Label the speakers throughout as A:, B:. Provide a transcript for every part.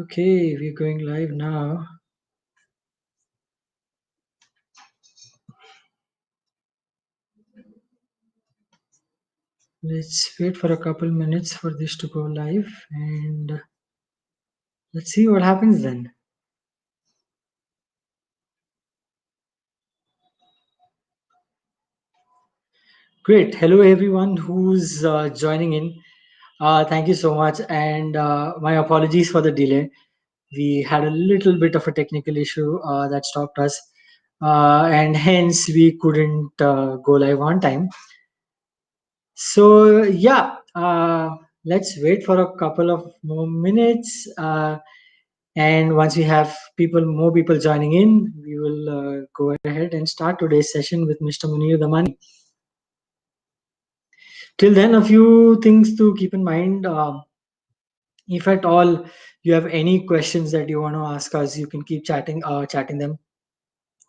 A: Okay, we're going live now. Let's wait for a couple minutes for this to go live and let's see what happens then. Great. Hello, everyone who's joining in. Thank you so much. And my apologies for the delay. We had a little bit of a technical issue that stopped us, and hence we couldn't go live on time. So, yeah, let's wait for a couple of more minutes. And once we have more people joining in, we will go ahead and start today's session with Mr. Munir Damani. Till then, a few things to keep in mind. If at all you have any questions that you want to ask us, you can keep chatting them.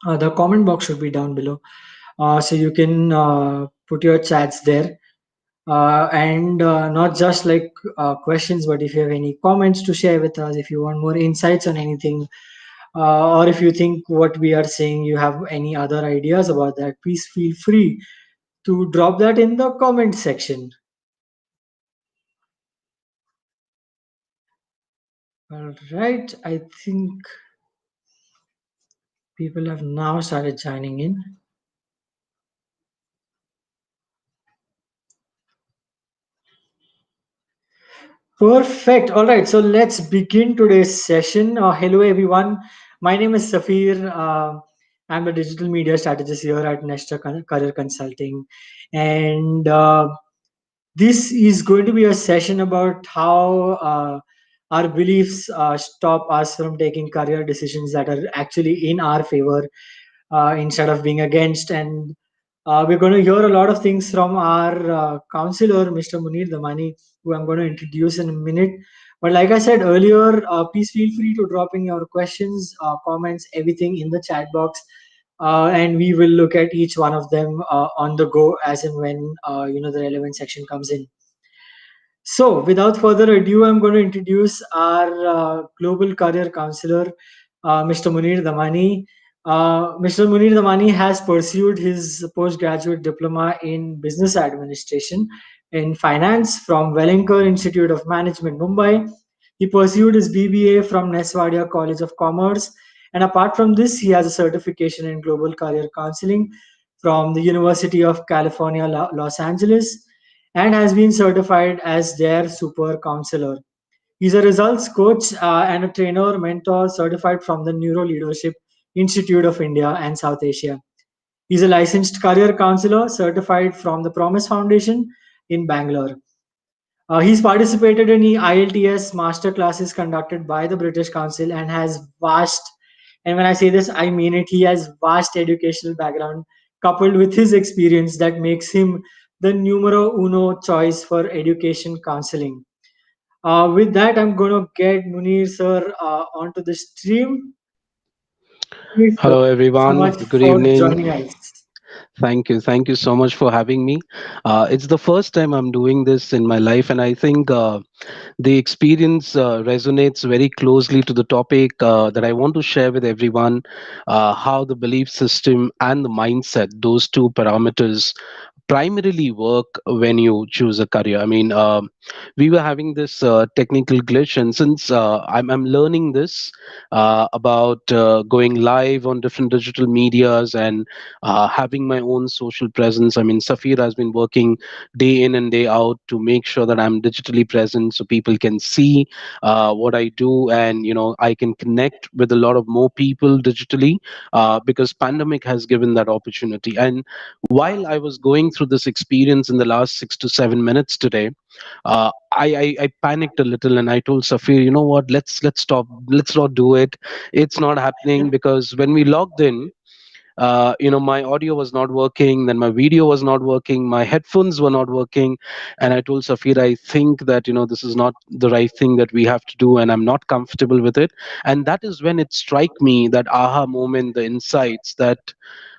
A: The comment box should be down below, so you can put your chats there. And not just like questions, but if you have any comments to share with us, if you want more insights on anything, or if you think what we are saying, you have any other ideas about that, please feel free to drop that in the comment section. All right, I think people have now started joining in. Perfect. All right, so let's begin today's session. Hello, everyone. My name is Safir. I'm a digital media strategist here at Nesta Career Consulting, and this is going to be a session about how our beliefs stop us from taking career decisions that are actually in our favor instead of being against. And we're going to hear a lot of things from our counselor, Mr. Munir Damani, who I'm going to introduce in a minute. But like I said earlier, please feel free to drop in your questions, comments, everything in the chat box. And we will look at each one of them on the go as and when the relevant section comes in. So, without further ado, I'm going to introduce our global career counselor, Mr. Munir Damani. Mr. Munir Damani has pursued his postgraduate diploma in business administration in finance from Wellinger Institute of Management, Mumbai. He pursued his BBA from Neswadia College of Commerce. And apart from this, he has a certification in global career counseling from the University of California, Los Angeles, and has been certified as their super counselor. He's a results coach and a trainer, mentor certified from the Neuro Leadership Institute of India and South Asia. He's a licensed career counselor certified from the Promise Foundation in Bangalore. He's participated in the IELTS master classes conducted by the British Council and has vast, and when I say this, I mean it, he has vast educational background coupled with his experience that makes him the numero uno choice for education counseling. With that, I'm going to get Munir sir onto the stream. Munir sir,
B: Hello,
A: thank you so
B: everyone.
A: much
B: Good
A: for
B: evening.
A: joining us.
B: Thank you. Thank you so much for having me. It's the first time I'm doing this in my life, and I think the experience resonates very closely to the topic that I want to share with everyone, how the belief system and the mindset, those two parameters, primarily work when you choose a career. I mean, we were having this technical glitch, and since I'm learning this about going live on different digital medias and having my own social presence. I mean, Safir has been working day in and day out to make sure that I'm digitally present so people can see what I do, and I can connect with a lot of more people digitally because pandemic has given that opportunity. And while I was going through this experience in the last 6 to 7 minutes today, I panicked a little and I told Safir, you know what, let's stop, let's not do it. It's not happening because when we logged in, my audio was not working, then my video was not working, my headphones were not working, and I told Safir, I think that this is not the right thing that we have to do, and I'm not comfortable with it. And that is when it struck me, that aha moment, the insights, that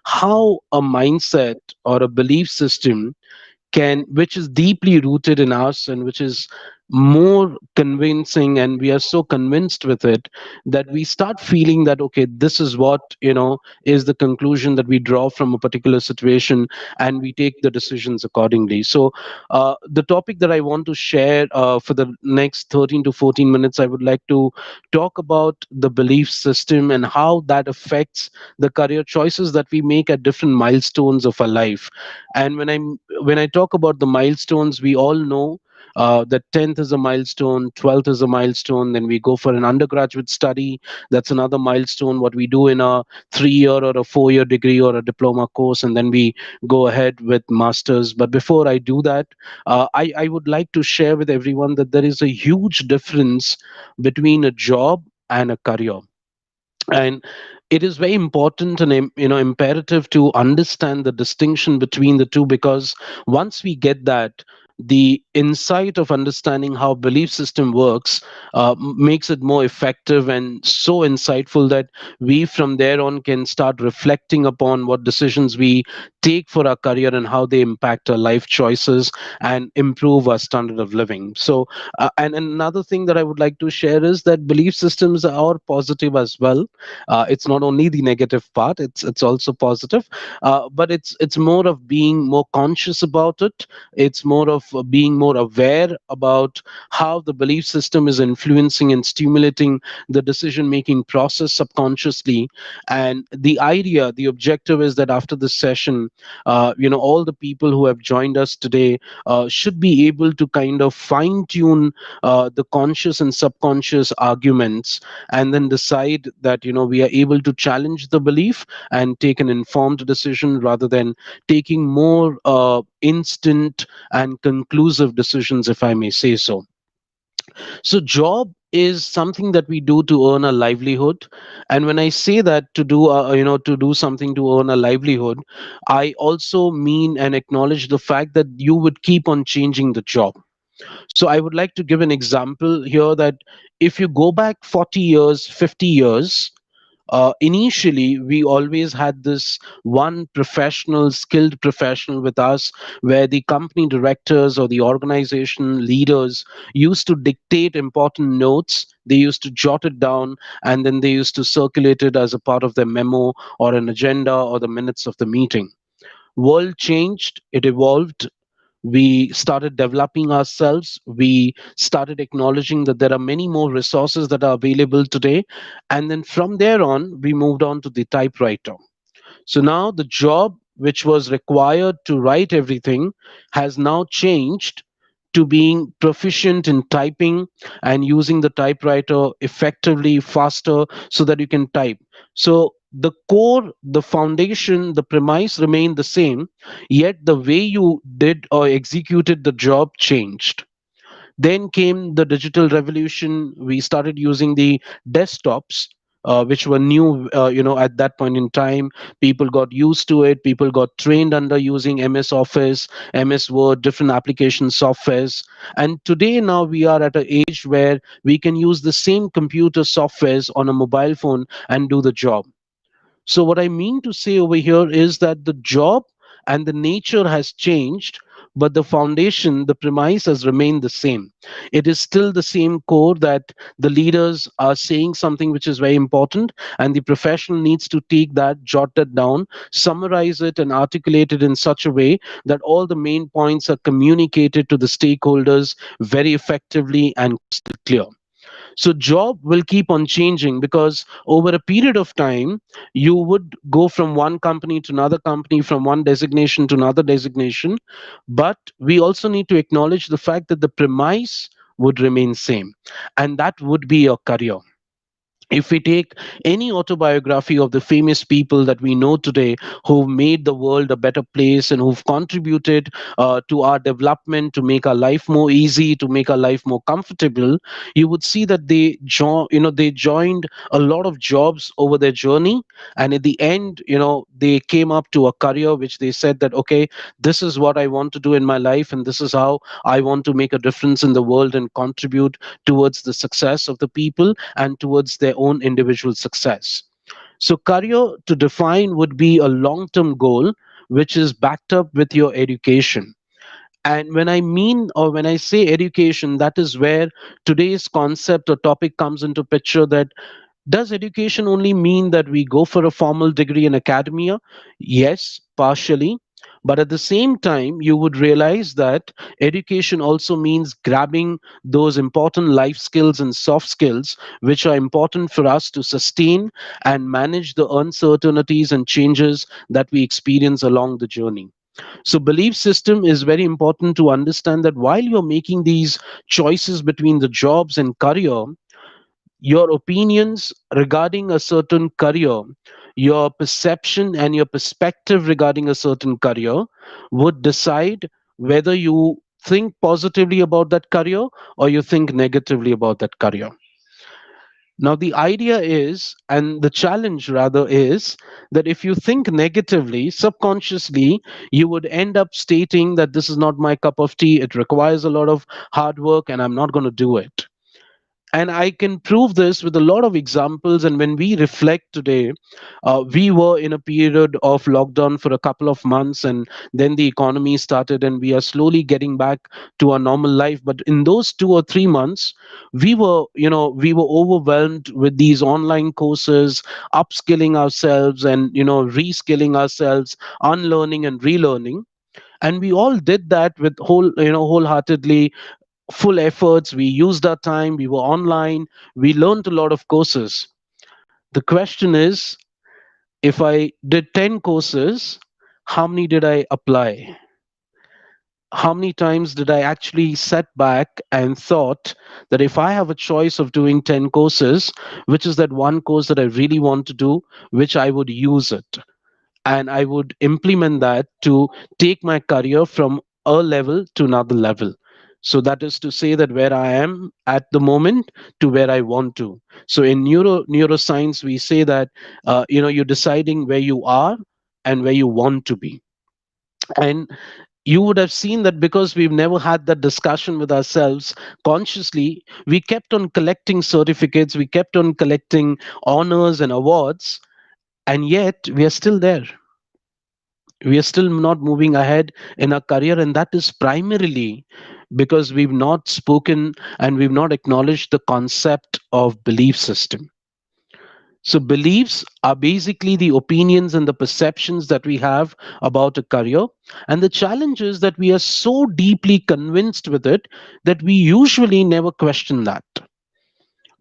B: how a mindset or a belief system can which is deeply rooted in us and which is more convincing, and we are so convinced with it that we start feeling that, okay, this is what, is the conclusion that we draw from a particular situation, and we take the decisions accordingly. So the topic that I want to share for the next 13 to 14 minutes, I would like to talk about the belief system and how that affects the career choices that we make at different milestones of our life. And when I talk about the milestones, we all know that 10th is a milestone, 12th is a milestone, then we go for an undergraduate study. That's another milestone, what we do in a 3 year or a 4 year degree or a diploma course, and then we go ahead with masters. But before I do that, I would like to share with everyone that there is a huge difference between a job and a career. And it is very important and imperative to understand the distinction between the two, because once we get that, the insight of understanding how belief system works makes it more effective and so insightful that we from there on can start reflecting upon what decisions we take for our career and how they impact our life choices and improve our standard of living. So and another thing that I would like to share is that belief systems are positive as well. It's not only the negative part, it's also positive. But it's more of being more conscious about it. It's more of being more aware about how the belief system is influencing and stimulating the decision making process subconsciously. And the objective is that after this session, all the people who have joined us today should be able to kind of fine tune the conscious and subconscious arguments, and then decide that we are able to challenge the belief and take an informed decision rather than taking more instant and conclusive decisions, if I may say so. So job is something that we do to earn a livelihood. And when I say that, to do something to earn a livelihood, I also mean and acknowledge the fact that you would keep on changing the job. So I would like to give an example here that if you go back 40 years, 50 years, initially we always had this one professional, skilled professional with us, where the company directors or the organization leaders used to dictate important notes. They used to jot it down, and then they used to circulate it as a part of their memo or an agenda or the minutes of the meeting. World changed, it evolved. We started developing ourselves. We started acknowledging that there are many more resources that are available today. And then from there on, we moved on to the typewriter. So now the job which was required to write everything has now changed to being proficient in typing and using the typewriter effectively, faster, so that you can type. So the core, the foundation, the premise remained the same, yet the way you did or executed the job changed. Then came the digital revolution. We started using the desktops, which were new, at that point in time. People got used to it. People got trained under using MS Office, MS Word, different application softwares. And today, now we are at an age where we can use the same computer softwares on a mobile phone and do the job. So, what I mean to say over here is that the job and the nature has changed, but the foundation, the premise has remained the same. It is still the same core that the leaders are saying something which is very important, and the professional needs to take that, jot it down, summarize it, and articulate it in such a way that all the main points are communicated to the stakeholders very effectively and crystal clear. So job will keep on changing, because over a period of time you would go from one company to another company, from one designation to another designation. But we also need to acknowledge the fact that the premise would remain same, and that would be your career. If we take any autobiography of the famous people that we know today who've made the world a better place and who've contributed to our development, to make our life more easy, to make our life more comfortable, you would see that they joined a lot of jobs over their journey, and at the end, they came up to a career which they said that, okay, this is what I want to do in my life, and this is how I want to make a difference in the world and contribute towards the success of the people and towards their own individual success. So, career to define would be a long term goal which is backed up with your education. And when I mean, or when I say education, that is where today's concept or topic comes into picture. That does education only mean that we go for a formal degree in academia? Yes, partially. But at the same time, you would realize that education also means grabbing those important life skills and soft skills, which are important for us to sustain and manage the uncertainties and changes that we experience along the journey. So, belief system is very important to understand that while you're making these choices between the jobs and career, your opinions regarding a certain career, your perception and your perspective regarding a certain career would decide whether you think positively about that career or you think negatively about that career. Now, the idea is, and the challenge rather is, that if you think negatively, subconsciously, you would end up stating that this is not my cup of tea, it requires a lot of hard work, and I'm not going to do it. And I can prove this with a lot of examples. And when we reflect today, we were in a period of lockdown for a couple of months, and then the economy started, and we are slowly getting back to our normal life. But in those 2 or 3 months, we were overwhelmed with these online courses, upskilling ourselves, and reskilling ourselves, unlearning and relearning. And we all did that with wholeheartedly, full efforts. We used our time, we were online, we learned a lot of courses. The question is, if I did 10 courses, how many did I apply? How many times did I actually sat back and thought that if I have a choice of doing 10 courses, which is that one course that I really want to do, which I would use it? And I would implement that to take my career from a level to another level. So that is to say that where I am at the moment to where I want to. So in neuroscience, we say that you're deciding where you are and where you want to be. And you would have seen that because we've never had that discussion with ourselves consciously, we kept on collecting certificates, we kept on collecting honors and awards, and yet we are still there. We are still not moving ahead in our career, and that is primarily because we've not spoken and we've not acknowledged the concept of belief system. So beliefs are basically the opinions and the perceptions that we have about a career, and the challenge is that we are so deeply convinced with it that we usually never question that.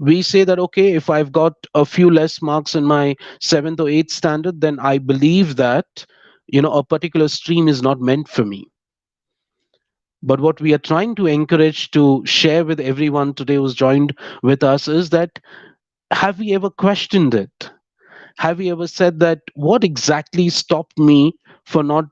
B: We say that, okay, if I've got a few less marks in my 7th or 8th standard, then I believe that a particular stream is not meant for me. But what we are trying to encourage to share with everyone today who's joined with us is that, have we ever questioned it? Have you ever said that what exactly stopped me for not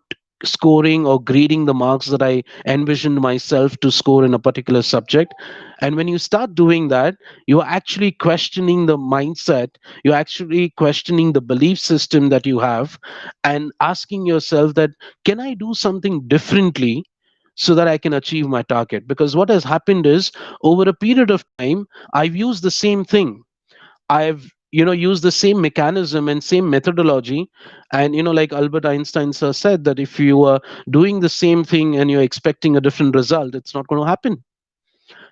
B: scoring or grading the marks that I envisioned myself to score in a particular subject? And when you start doing that, you're actually questioning the mindset, you're actually questioning the belief system that you have, and asking yourself that, can I do something differently so that I can achieve my target? Because what has happened is, over a period of time, I've used the same thing. I've used the same mechanism and same methodology, and like Albert Einstein sir said, that if you are doing the same thing and you're expecting a different result, it's not going to happen.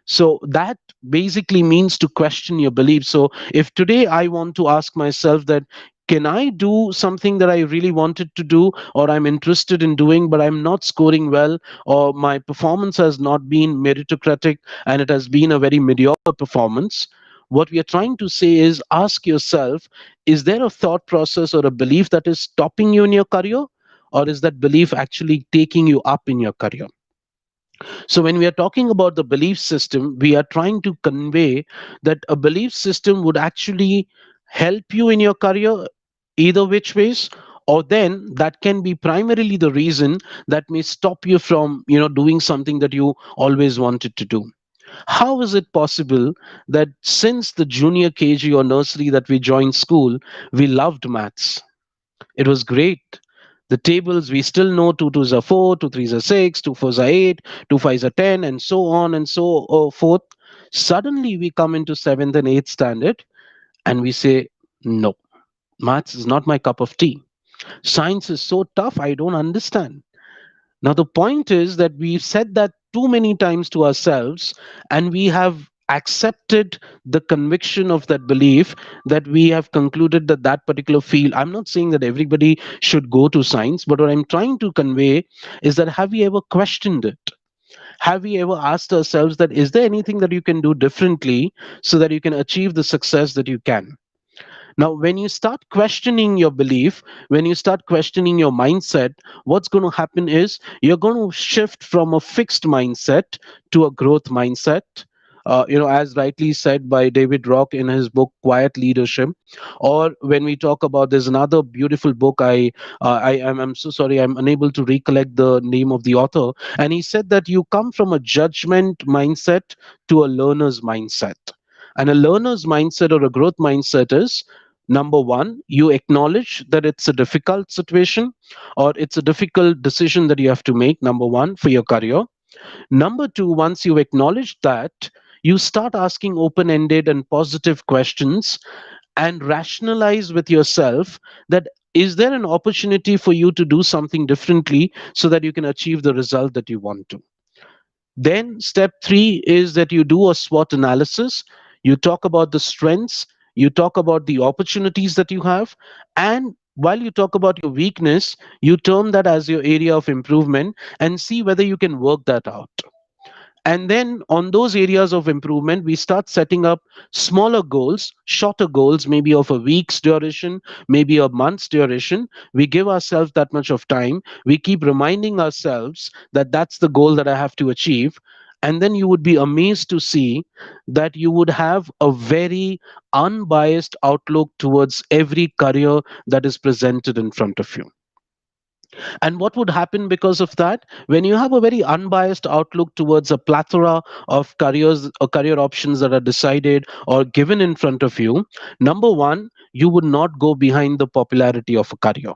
B: So that basically means to question your beliefs. So if today I want to ask myself that, can I do something that I really wanted to do or I'm interested in doing, but I'm not scoring well, or my performance has not been meritocratic and it has been a very mediocre performance? What we are trying to say is, ask yourself, is there a thought process or a belief that is stopping you in your career, or is that belief actually taking you up in your career? So, when we are talking about the belief system, we are trying to convey that a belief system would actually help you in your career either which ways, or then that can be primarily the reason that may stop you from doing something that you always wanted to do. How is it possible that since the junior KG or nursery that we joined school, we loved maths? It was great. The tables, we still know: 2 twos are 4, 2 threes are 6, 2 fours are 8, 2 fives are 10, and so on and so forth. Suddenly, we come into 7th and 8th standard and we say, no, maths is not my cup of tea. Science is so tough, I don't understand. Now, the point is that we've said that too many times to ourselves, and we have accepted the conviction of that belief, that we have concluded that that particular field. I'm not saying that everybody should go to science, but what I'm trying to convey is that have we ever questioned it? Have we ever asked ourselves that is there anything that you can do differently so that you can achieve the success that you can? Now, when you start questioning your belief, when you start questioning your mindset, what's going to happen is you're going to shift from a fixed mindset to a growth mindset. As rightly said by David Rock in his book Quiet Leadership, or when we talk about, there's another beautiful book. I'm so sorry, I'm unable to recollect the name of the author, and he said that you come from a judgment mindset to a learner's mindset. And a learner's mindset or a growth mindset is, number one, you acknowledge that it's a difficult situation or it's a difficult decision that you have to make, number one, for your career. Number two, once you acknowledge that, you start asking open ended and positive questions and rationalize with yourself that is there an opportunity for you to do something differently so that you can achieve the result that you want to. Then, step three is that you do a SWOT analysis. You talk about the strengths, you talk about the opportunities that you have, and while you talk about your weakness, you term that as your area of improvement and see whether you can work that out. And then on those areas of improvement, we start setting up smaller goals, shorter goals, maybe of a week's duration, maybe a month's duration. We give ourselves that much of time. We keep reminding ourselves that that's the goal that I have to achieve. And then you would be amazed to see that you would have a very unbiased outlook towards every career that is presented in front of you. And what would happen because of that? When you have a very unbiased outlook towards a plethora of careers or career options that are decided or given in front of you, number one, you would not go behind the popularity of a career.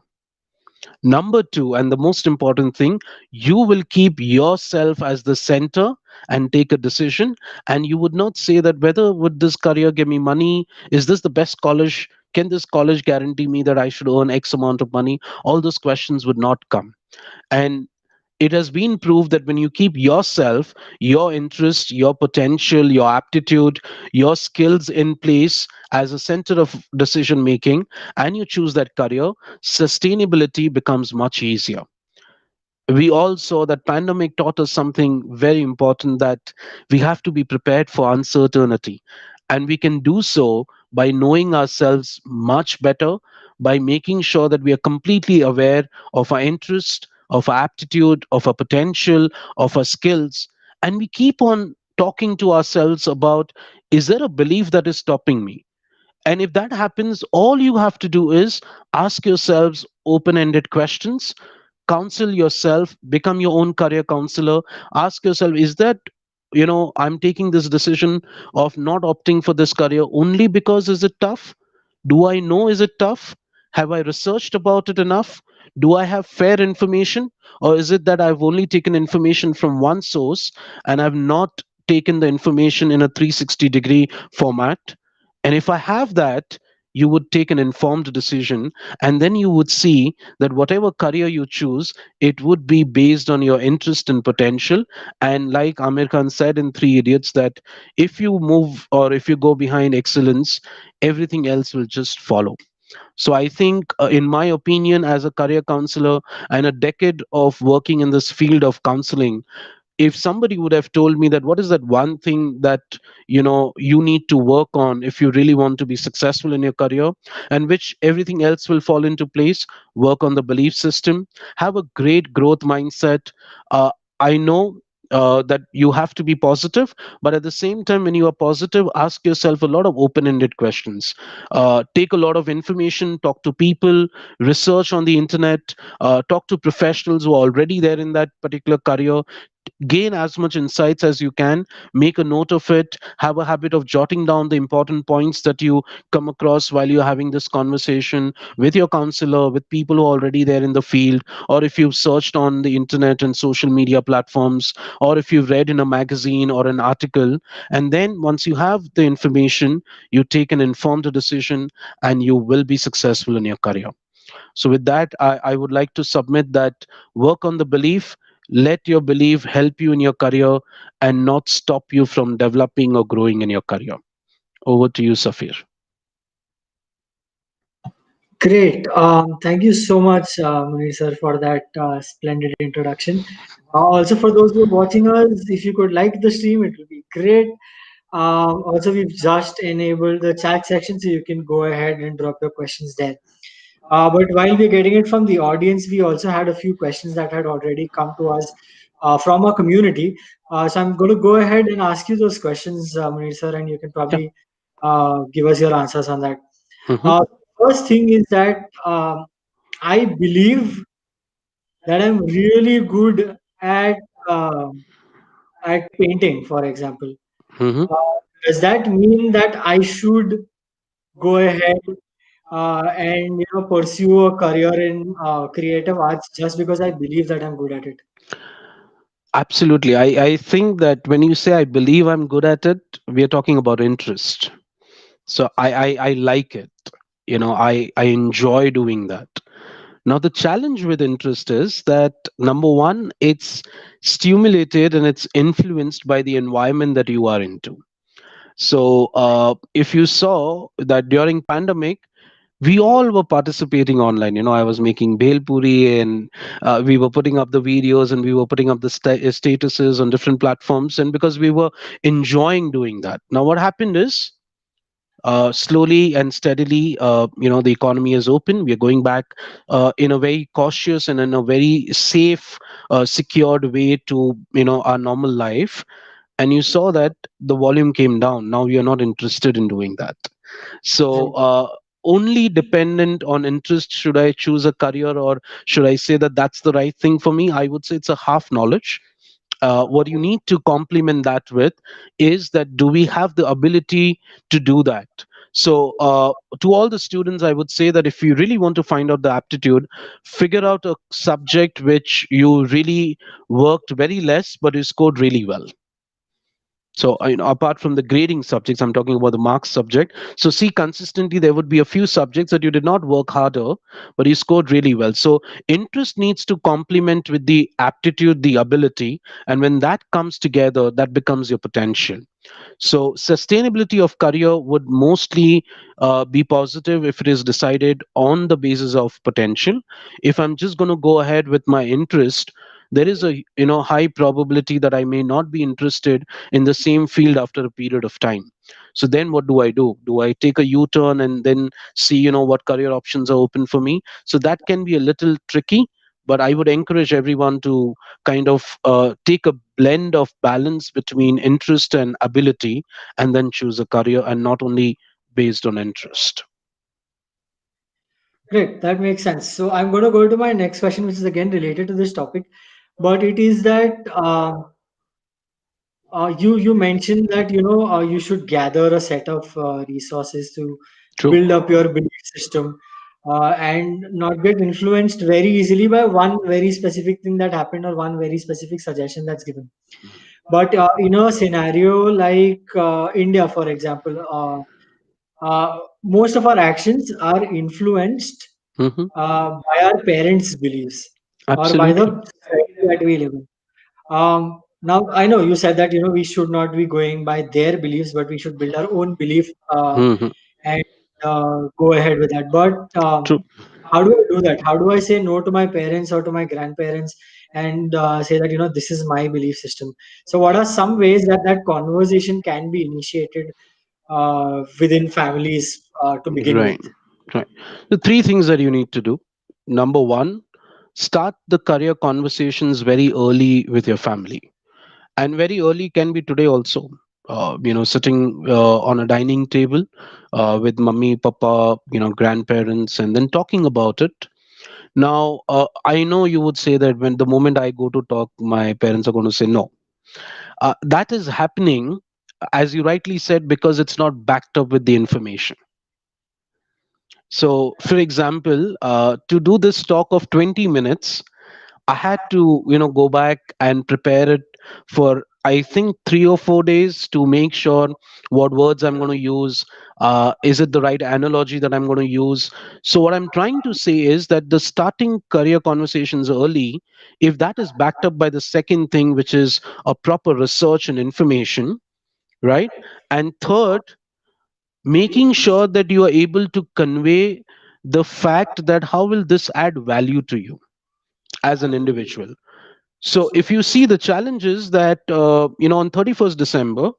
B: Number two, and the most important thing, you will keep yourself as the center and take a decision. And you would not say that whether would this career give me money? Is this the best college? Can this college guarantee me that I should earn X amount of money? All those questions would not come. And it has been proved that when you keep yourself, your interest, your potential, your aptitude, your skills in place as a center of decision making, and you choose that career, sustainability becomes much easier. We all saw that pandemic taught us something very important, that we have to be prepared for uncertainty, and we can do so by knowing ourselves much better, by making sure that we are completely aware of our interest, of our aptitude, of our potential, of our skills, and we keep on talking to ourselves about, is there a belief that is stopping me? And if that happens, all you have to do is ask yourselves open ended questions, counsel yourself, become your own career counselor. Ask yourself, is that, I'm taking this decision of not opting for this career only because is it tough? Do I know, is it tough? Have I researched about it enough? Do I have fair information? Or is it that I've only taken information from one source and I've not taken the information in a 360-degree format? And if I have that, you would take an informed decision, and then you would see that whatever career you choose, it would be based on your interest and potential. And like Amir Khan said in Three Idiots, that if you move or if you go behind excellence, everything else will just follow. So I think, in my opinion, as a career counselor and a decade of working in this field of counseling, if somebody would have told me that what is that one thing that you need to work on if you really want to be successful in your career, and which everything else will fall into place, work on the belief system, have a great growth mindset. I know that you have to be positive, but at the same time, when you are positive, ask yourself a lot of open-ended questions. Take a lot of information, talk to people, research on the internet, talk to professionals who are already there in that particular career, gain as much insights as you can, make a note of it, have a habit of jotting down the important points that you come across while you're having this conversation with your counselor, with people who are already there in the field, or if you've searched on the internet and social media platforms, or if you've read in a magazine or an article. And then once you have the information, you take an informed decision and you will be successful in your career. So with that, I would like to submit that work on the belief, Let your belief help you in your career and not stop you from developing or growing in your career. Over to you, Safir.
A: Great. Thank you so much, Munir sir, for that splendid introduction. Also, for those who are watching us, if you could like the stream, it will be great. Also, we've just enabled the chat section, so you can go ahead and drop your questions there. But while we're getting it from the audience, we also had a few questions that had already come to us from our community. So I'm going to go ahead and ask you those questions, Munir sir, and you can
B: Yeah.
A: probably give us your answers on that.
B: Hmm.
A: Uh, First thing is that I believe that I'm really good at painting, for example.
B: Hmm.
A: Uh, does that mean that I should go ahead and pursue a career in creative arts just because I believe that I'm good at it?
B: Absolutely. I think that when you say I believe I'm good at it, we are talking about interest. So I like it. I enjoy doing that. Now, the challenge with interest is that number one, it's stimulated and it's influenced by the environment that you are into. So, if you saw that during pandemic, we all were participating online. I was making bhel puri, and we were putting up the videos, and we were putting up the statuses on different platforms, and because we were enjoying doing that. Now, what happened is, slowly and steadily, the economy is open. We are going back in a very cautious and in a very safe, secured way to our normal life. And you saw that the volume came down. Now we are not interested in doing that. So,
A: Right.
B: only dependent on interest should I choose a career, or should I say that that's the right thing for me? I would say it's a half knowledge. What you need to complement that with is that do we have the ability to do that? So, to all the students, I would say that if you really want to find out the aptitude, figure out a subject which you really worked very less but you scored really well. So, apart from the grading subjects, I'm talking about the marks subject. So, see, consistently, there would be a few subjects that you did not work harder, but you scored really well. So, interest needs to complement with the aptitude, the ability. And when that comes together, that becomes your potential. So, sustainability of career would mostly be positive if it is decided on the basis of potential. If I'm just going to go ahead with my interest, there is a high probability that I may not be interested in the same field after a period of time. So then what do I do? Do I take a U-turn and then see what career options are open for me? So that can be a little tricky, but I would encourage everyone to kind of take a blend of balance between interest and ability, and then choose a career, and not only based on interest.
A: Great, that makes sense. So I'm going to go to my next question, which is again related to this topic, but it is that you mentioned that you should gather a set of resources to
B: True.
A: build up your belief system and not get influenced very easily by one very specific thing that happened or one very specific suggestion that's given. But in a scenario like India, for example, most of our actions are influenced
B: Hmm.
A: by our parents' beliefs or by the
B: Absolutely.
A: society that we live in. Now I know you said that we should not be going by their beliefs, but we should build our own belief
B: Hmm.
A: and go ahead with that. But
B: True.
A: how do I do that? How do I say no to my parents or to my grandparents and say that this is my belief system? So what are some ways that that conversation can be initiated within families to begin with?
B: Right. Right. The three things that you need to do. Number one, start the career conversations very early with your family, and very early can be today also. Sitting on a dining table with mummy, papa, grandparents, and then talking about it. Now, I know you would say that when the moment I go to talk, my parents are going to say no. That is happening, as you rightly said, because it's not backed up with the information. So, for example, to do this talk of 20 minutes, I had to, go back and prepare it for I think 3 or 4 days to make sure what words I'm going to use. Is it the right analogy that I'm going to use? So, what I'm trying to say is that the starting career conversations early, if that is backed up by the second thing, which is a proper research and information, right? And third, making sure that you are able to convey the fact that how will this add value to you as an individual. So if you see the challenges that on 31st December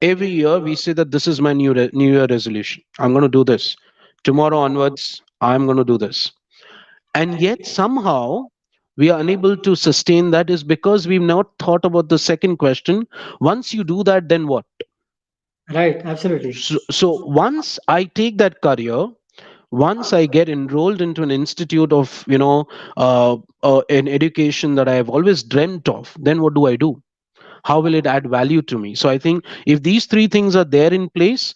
B: every year we say that this is my new year resolution, I'm going to do this, tomorrow onwards I'm going to do this, and yet somehow we are unable to sustain that, is because we've not thought about the second question: once you do that, then what?
A: Right, absolutely.
B: So once I take that career, once I get enrolled into an institute of an education that I have always dreamt of, then what do I do? How will it add value to me? So I think if these three things are there in place,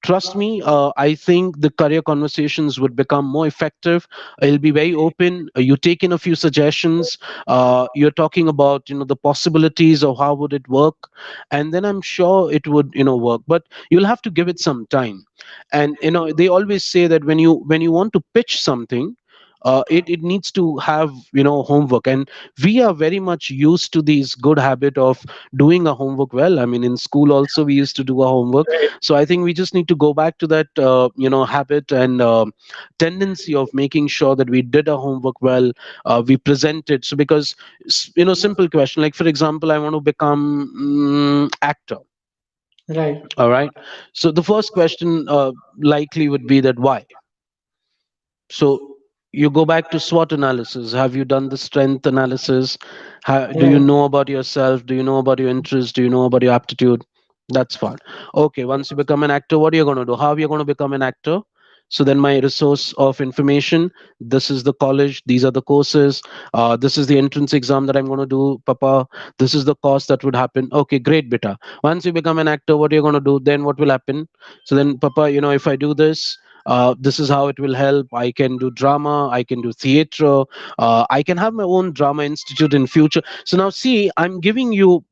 B: trust me, I think the career conversations would become more effective. It'll be very open. You take in a few suggestions. You're talking about the possibilities of how would it work, and then I'm sure it would work. But you'll have to give it some time. And they always say that when you want to pitch something, it needs to have homework, and we are very much used to these good habit of doing our homework well. I mean, in school also we used to do our homework.
A: Right,
B: So I think we just need to go back to that habit and tendency of making sure that we did our homework well. We presented. So because simple question, like for example, I want to become actor.
A: right,
B: All right. So the first question likely would be that why. So you go back to SWOT analysis. Have you done the strength analysis? Do you
A: right,
B: know about yourself? Do you know about your interests? Do you know about your aptitude? That's fine. Okay, once you become an actor, what are you going to do? How are you going to become an actor? So then my resource of information, this is the college, these are the courses, this is the entrance exam that I'm going to do, Papa, this is the cost that would happen. Okay, great, beta. Once you become an actor, what are you going to do? Then what will happen? So then, Papa, if I do this, this is how it will help. I can do drama, I can do theater, I can have my own drama institute in future. So now see, I'm giving you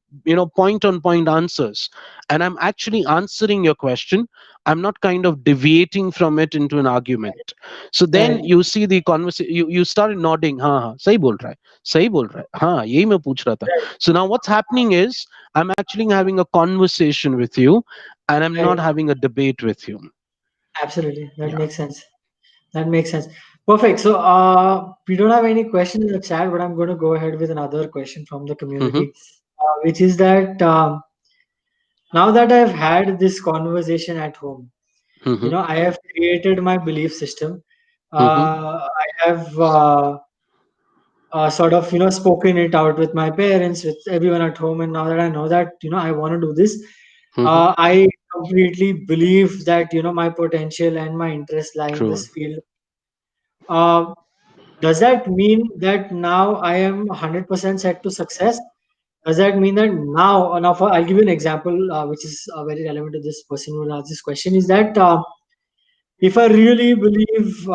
B: point on point answers, and I'm actually answering your question. I'm not kind of deviating from it into an argument. So then
A: right,
B: you see the conversation, you started nodding, ha ha, sahi bol raha hai, sahi bol raha hai, ha yahi main pooch raha tha.
A: right,
B: So now what's happening is I'm actually having a conversation with you, and I'm not
A: right.
B: having a debate with you.
A: Absolutely. That
B: Yeah.
A: makes sense. That makes sense. Perfect. So, we don't have any questions in the chat, but I'm going to go ahead with another question from the
B: Mm-hmm.
A: community, which is that now that I've had this conversation at home,
B: Mm-hmm.
A: I have created my belief system.
B: Mm-hmm.
A: I have sort of, spoken it out with my parents, with everyone at home. And now that I know that, I want to do this,
B: Mm-hmm.
A: I completely believe that, my potential and my interest lie in
B: True.
A: this field. Uh, does that mean that now I am 100% set to success? Does that mean that now I'll give you an example, which is very relevant to this person who asked this question, is that if I really believe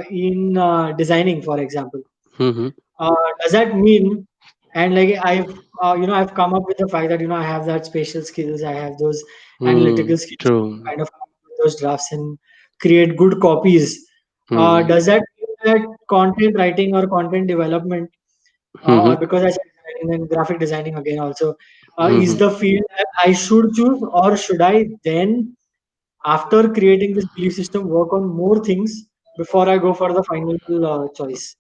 A: in designing, for example,
B: Mm-hmm.
A: does that mean, and like I've come up with the fact that I have that spatial skills, I have those analytical skills to
B: True.
A: kind of come up with those drafts and create good copies.
B: Mm-hmm.
A: Does that mean that content writing or content development, or
B: Mm-hmm.
A: because I said designing and graphic designing again also, is
B: Mm-hmm.
A: the field that I should choose, or should I then, after creating this belief system, work on more things before I go for the final choice?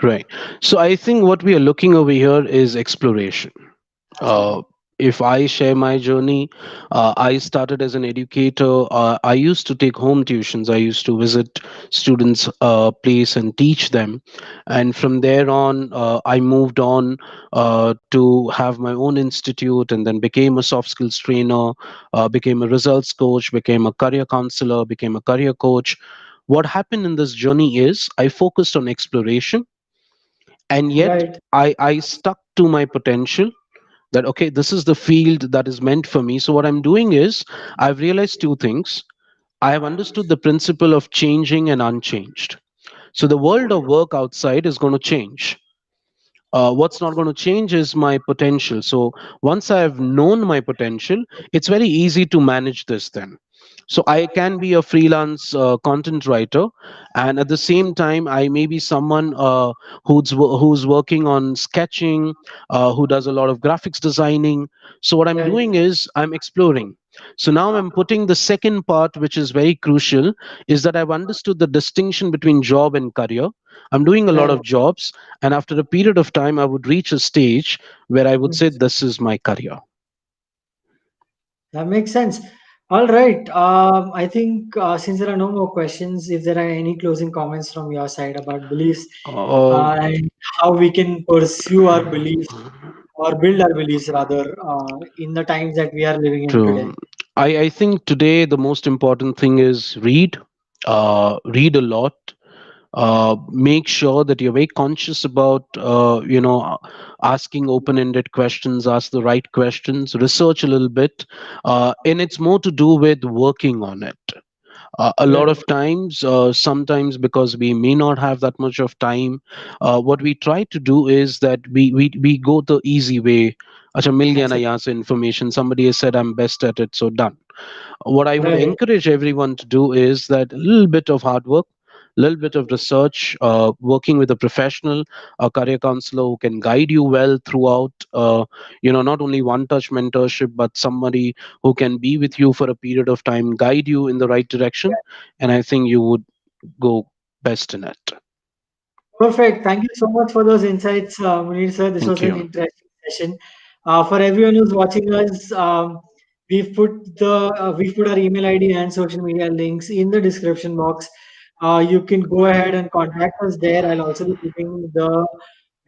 B: Right. So I think what we are looking over here is exploration.
A: Absolutely.
B: uh, if I share my journey, I started as an educator. I used to take home tuitions. I used to visit students' place and teach them, and from there on, I moved on to have my own institute, and then became a soft skills trainer, became a results coach, became a career counselor, became a career coach. What happened in this journey is I focused on exploration, and yet
A: Right.
B: I stuck to my potential, that okay, this is the field that is meant for me. So what I'm doing is I've realized two things. I have understood the principle of changing and unchanged. So the world of work outside is going to change. What's not going to change is my potential. So once I have known my potential, it's very easy to manage this then. So I can be a freelance content writer, and at the same time I may be someone who's working on sketching, who does a lot of graphics designing. So what I'm
A: Right.
B: doing is I'm exploring. So now I'm putting the second part, which is very crucial, is that I've understood the distinction between job and career. I'm doing a lot
A: Right.
B: of jobs, and after a period of time I would reach a stage where I would
A: Mm.
B: say this is my career.
A: That makes sense. All right. I think since there are no more questions, if there are any closing comments from your side about beliefs
B: uh,
A: and how we can pursue our beliefs or build our beliefs rather in the times that we are living in today.
B: True. I think today the most important thing is read a lot. Make sure that you're very conscious about, asking open-ended questions, ask the right questions, research a little bit, and it's more to do with working on it. A lot
A: Right.
B: of times, sometimes because we may not have that much of time, what we try to do is that we go the easy way. Acha, mil gaya na
A: Exactly.
B: yahan se information. Somebody has said I'm best at it, so done. What I would
A: Right.
B: encourage everyone to do is that a little bit of hard work, a little bit of research, working with a professional, a career counselor who can guide you well throughout. Not only one touch mentorship, but somebody who can be with you for a period of time, guide you in the right direction, and I think you would go best in it.
A: Perfect. Thank you so much for those insights, Munir sir. This
B: Thank
A: was an
B: you.
A: interesting session. For everyone who's watching us, we've put our email ID and social media links in the description box. You can go ahead and contact us there. I'll also be putting the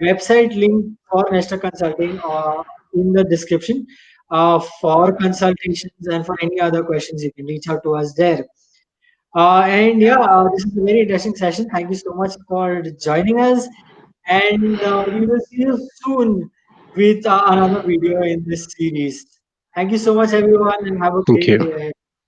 A: website link for Nesta Consulting in the description. For consultations and for any other questions, you can reach out to us there. And yeah, this is a very interesting session. Thank you so much for joining us. And we will see you soon with another video in this series. Thank you so much, everyone, and have a
B: Thank
A: great
B: you.
A: day ahead.